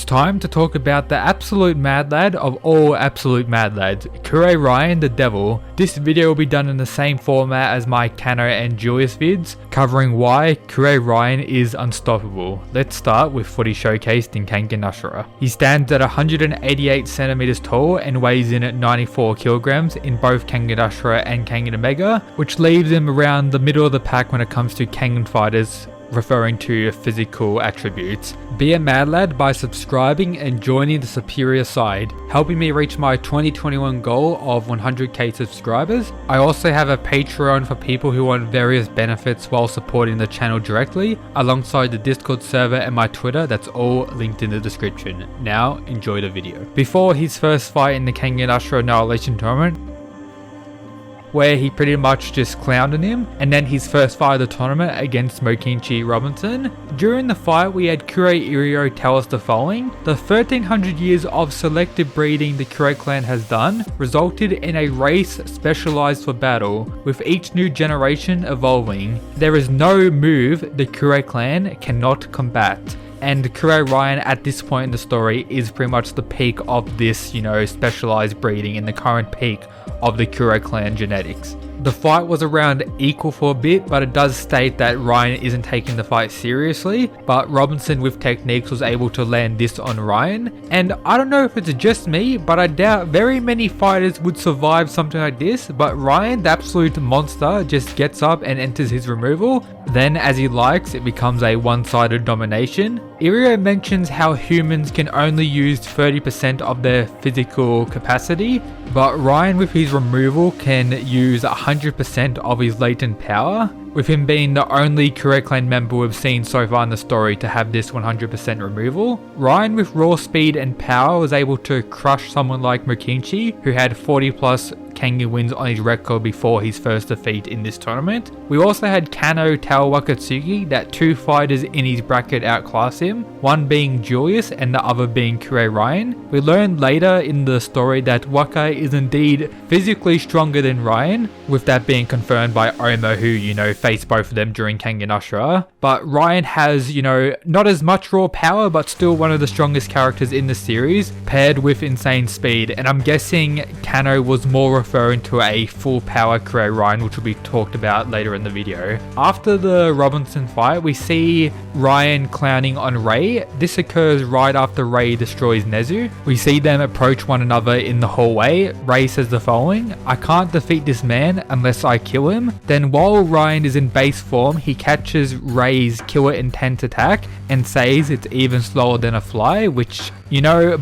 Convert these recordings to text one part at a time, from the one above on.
time to talk about the absolute mad lad of all absolute mad lads, Kure Raian the Devil. This video will be done in the same format as my Kano and Julius vids, covering why Kure Raian is unstoppable. Let's start with footy showcased in Kengan Ashura. He stands at 188 centimeters tall and weighs in at 94 kilograms in both Kengan Ashura and Kengan Omega, which leaves him around the middle of the pack when it comes to Kengan fighters, referring to physical attributes. Be a mad lad by subscribing and joining the superior side, helping me reach my 2021 goal of 100k subscribers. I also have a Patreon for people who want various benefits while supporting the channel directly, alongside the Discord server and my Twitter. That's all linked in the description. Now enjoy the video. Before his first fight in the Kengan Ashura Annihilation Tournament, where he pretty much just clowned on him, and then his first fight of the tournament against Mokinchi Robinson. During the fight, we had Kure Raian tell us the following: the 1300 years of selective breeding the Kure clan has done resulted in a race specialized for battle, with each new generation evolving. There is no move the Kure clan cannot combat. And Kure Raian at this point in the story is pretty much the peak of this, specialized breeding, and the current peak of the Kure clan genetics. The fight was around equal for a bit, but it does state that Raian isn't taking the fight seriously, but Robinson with techniques was able to land this on Raian. And I don't know if it's just me, but I doubt very many fighters would survive something like this, but Raian, the absolute monster, just gets up and enters his removal. Then, as he likes, it becomes a one-sided domination. Irio mentions how humans can only use 30% of their physical capacity, but Raian with his removal can use 100% of his latent power, with him being the only Kure clan member we've seen so far in the story to have this 100% removal. Raian with raw speed and power was able to crush someone like Mokinchi, who had 40 plus Kengan wins on his record before his first defeat in this tournament. We also had Kano tell Wakatsuki that two fighters in his bracket outclass him, one being Julius and the other being Kure Raian. We learned later in the story that Waka is indeed physically stronger than Raian, with that being confirmed by Oma, who, faced both of them during Kengan Ashura. But Raian has, not as much raw power, but still one of the strongest characters in the series, paired with insane speed. And I'm guessing Kano was more referring to a full power Kure Raian, which will be talked about later in the video. After the Robinson fight, we see Raian clowning on Ray. This occurs right after Ray destroys Nezu. We see them approach one another in the hallway. Ray says the following: "I can't defeat this man unless I kill him." Then while Raian is in base form, he catches Ray's killer intent attack and says it's even slower than a fly, which,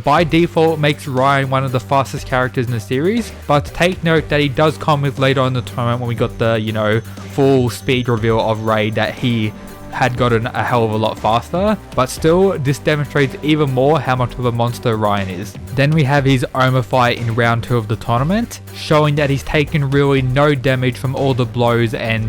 by default makes Raian one of the fastest characters in the series. But take note that he does come with later on in the tournament, when we got the, full speed reveal of Ray, that he had gotten a hell of a lot faster. But still, this demonstrates even more how much of a monster Raian is. Then we have his Oma fight in round 2 of the tournament, showing that he's taken really no damage from all the blows and,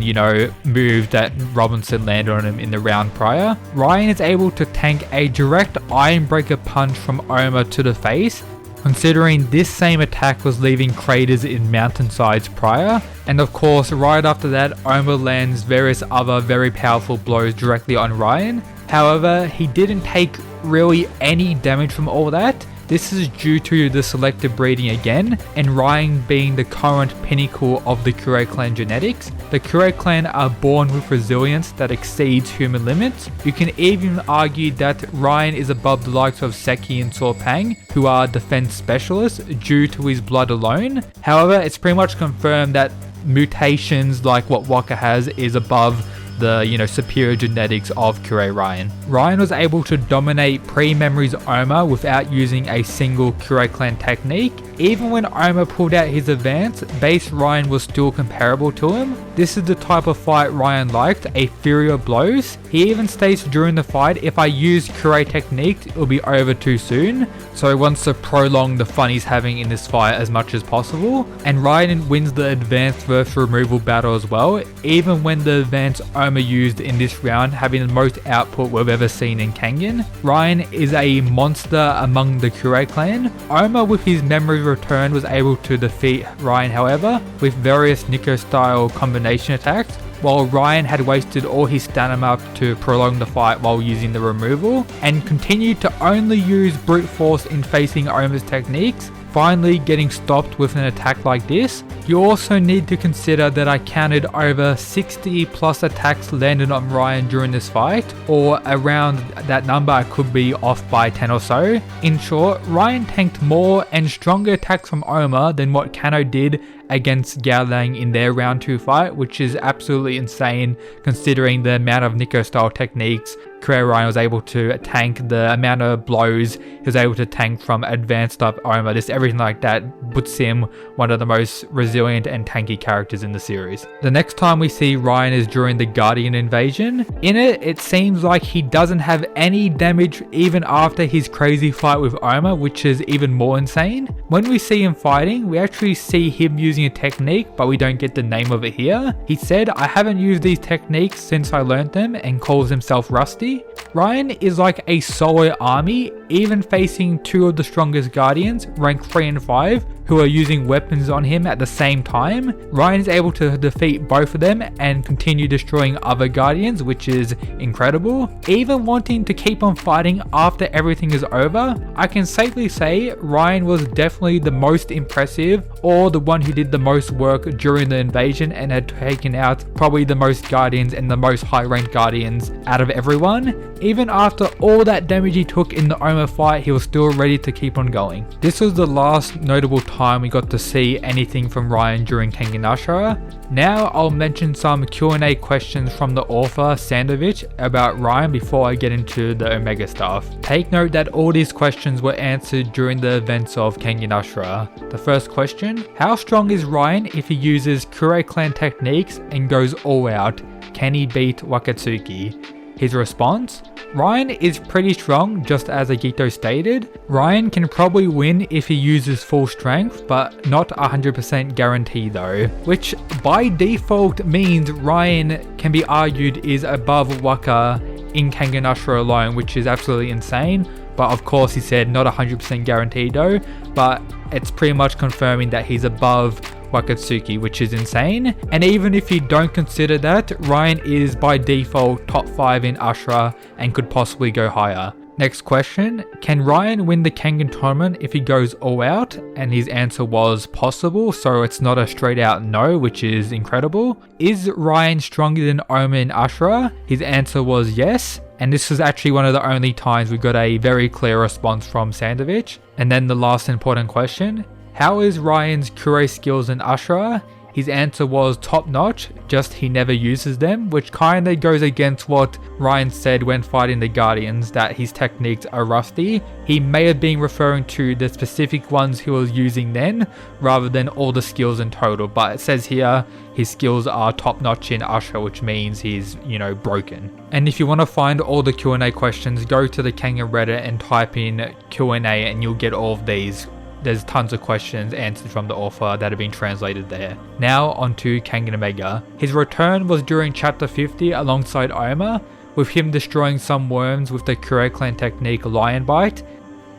moves that Robinson landed on him in the round prior. Raian is able to tank a direct Iron Breaker punch from Oma to the face, considering this same attack was leaving craters in mountainsides prior. And of course, right after that, Oma lands various other very powerful blows directly on Raian. However, he didn't take really any damage from all that. This is due to the selective breeding again, and Raian being the current pinnacle of the Kure clan genetics. The Kure clan are born with resilience that exceeds human limits. You can even argue that Raian is above the likes of Seki and Sorpang, who are defense specialists, due to his blood alone. However, it's pretty much confirmed that mutations like what Waka has is above the superior genetics of Kure Raian. Raian was able to dominate pre-Memory's Oma without using a single Kure clan technique. Even when Oma pulled out his advance, base Raian was still comparable to him. This is the type of fight Raian liked, a fury of blows. He even states during the fight, "If I use Kure technique, it'll be over too soon." So he wants to prolong the fun he's having in this fight as much as possible. And Raian wins the advanced versus removal battle as well, even when the advanced Oma used in this round having the most output we've ever seen in Kengan. Raian is a monster among the Kure clan. Oma with his memory return was able to defeat Raian, however, with various Nico style combination attacks, while Raian had wasted all his stamina to prolong the fight while using the removal, and continued to only use brute force in facing Oma's techniques, finally getting stopped with an attack like this. You also need to consider that I counted over 60 plus attacks landed on Raian during this fight, or around that number. I could be off by 10 or so. In short, Raian tanked more and stronger attacks from Oma than what Kano did against Gaolang in their round 2 fight, which is absolutely insane considering the amount of Nico style techniques Kure Raian was able to tank, the amount of blows he was able to tank from advanced up Oma, just everything like that puts him one of the most resilient and tanky characters in the series. The next time we see Raian is during the Guardian invasion. In it seems like he doesn't have any damage even after his crazy fight with Oma, which is even more insane. When we see him fighting, we actually see him using a technique, but we don't get the name of it here. He said, "I haven't used these techniques since I learned them," and calls himself Rusty. Raian is like a solo army, even facing 2 of the strongest Guardians, rank 3 and 5, who are using weapons on him at the same time. Raian is able to defeat both of them and continue destroying other Guardians, which is incredible. Even wanting to keep on fighting after everything is over, I can safely say Raian was definitely the most impressive, or the one who did the most work during the invasion and had taken out probably the most Guardians and the most high ranked Guardians out of everyone. Even after all that damage he took in the Oma fight, he was still ready to keep on going. This was the last notable time we got to see anything from Raian during Kengan Ashura. Now I'll mention some Q&A questions from the author Sandovich about Raian before I get into the Omega stuff. Take note that all these questions were answered during the events of Kengan Ashura. The first question: how strong is Raian if he uses Kure clan techniques and goes all out? Can he beat Wakatsuki? His response: Raian is pretty strong, just as Agito stated. Raian can probably win if he uses full strength, but not 100% guarantee though, which by default means Raian can be argued is above Waka in Kengan Ashura alone, which is absolutely insane. But of course he said not 100% guaranteed though, but it's pretty much confirming that he's above Wakatsuki, which is insane. And even if you don't consider that, Raian is by default top 5 in Ashura and could possibly go higher. Next question: can Raian win the Kengan tournament if he goes all out? And his answer was possible, so it's not a straight out no, which is incredible. Is Raian stronger than Oma in Ashura? His answer was yes. And this was actually one of the only times we got a very clear response from Sandovich. And then the last important question: how is Raian's Kure skills in Ashura? His answer was top notch, just he never uses them, which kinda goes against what Raian said when fighting the Guardians, that his techniques are rusty. He may have been referring to the specific ones he was using then, rather than all the skills in total, but it says here his skills are top notch in Ashura, which means he's, broken. And if you want to find all the Q&A questions, go to the Kengan Reddit and type in Q&A and you'll get all of these. There's tons of questions answered from the author that have been translated there. Now onto Kengan Omega. His return was during chapter 50 alongside Oma, with him destroying some worms with the Kure clan technique Lion Bite.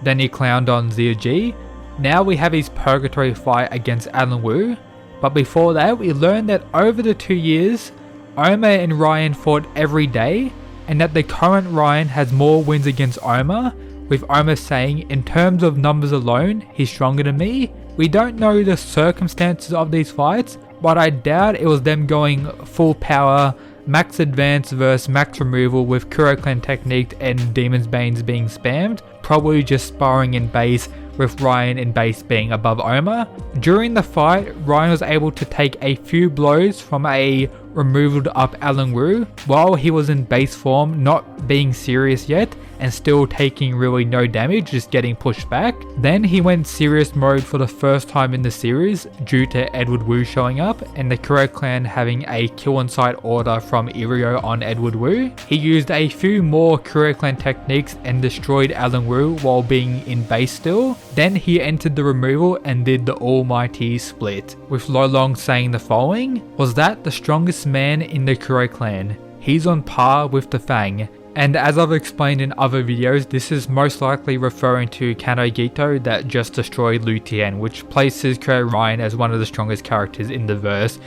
Then he clowned on Zio-G. Now we have his purgatory fight against Alan Wu. But before that, we learned that over the 2 years, Oma and Raian fought every day, and that the current Raian has more wins against Oma, with Oma saying, in terms of numbers alone, he's stronger than me. We don't know the circumstances of these fights, but I doubt it was them going full power, max advance versus max removal with Kure clan technique and Demon's Banes being spammed, probably just sparring in base with Raian in base being above Oma. During the fight, Raian was able to take a few blows from a removaled up Alan Wu while he was in base form, not being serious yet and still taking really no damage, just getting pushed back. Then he went serious mode for the first time in the series due to Edward Wu showing up and the Kure clan having a kill on sight order from Irio on Edward Wu. He used a few more Kure clan techniques and destroyed Alan Wu while being in base still. Then he entered the removal and did the almighty split, with Lo Long saying the following: was that the strongest man in the Kure clan? He's on par with the Fang. And as I've explained in other videos, this is most likely referring to Kano Gito that just destroyed Lu Tien, which places Kure Raian as one of the strongest characters in the verse,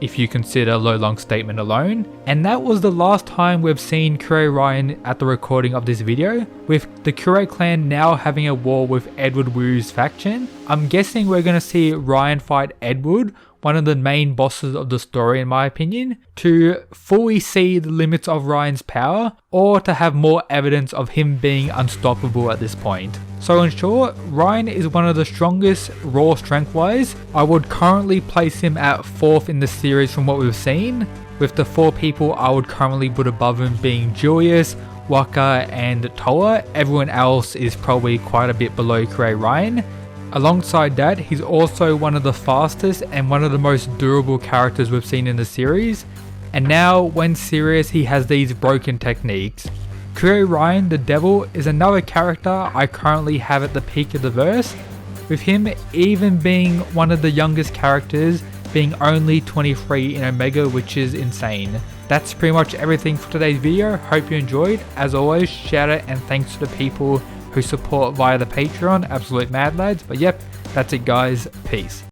if you consider Lo Long's statement alone. And that was the last time we've seen Kure Raian at the recording of this video, with the Kure clan now having a war with Edward Wu's faction. I'm guessing we're going to see Raian fight Edward, one of the main bosses of the story in my opinion, to fully see the limits of Raian's power, or to have more evidence of him being unstoppable at this point. So in short, Raian is one of the strongest raw strength wise. I would currently place him at 4th in the series from what we've seen, with the 4 people I would currently put above him being Julius, Waka and Toa. Everyone else is probably quite a bit below Kure Raian. Alongside that, he's also one of the fastest and one of the most durable characters we've seen in the series. And now, when serious, he has these broken techniques. Kure Raian the Devil is another character I currently have at the peak of the verse, with him even being one of the youngest characters, being only 23 in Omega, which is insane. That's pretty much everything for today's video. Hope you enjoyed. As always, shout out and thanks to the people who support via the Patreon, absolute mad lads. But yep, that's it guys, peace.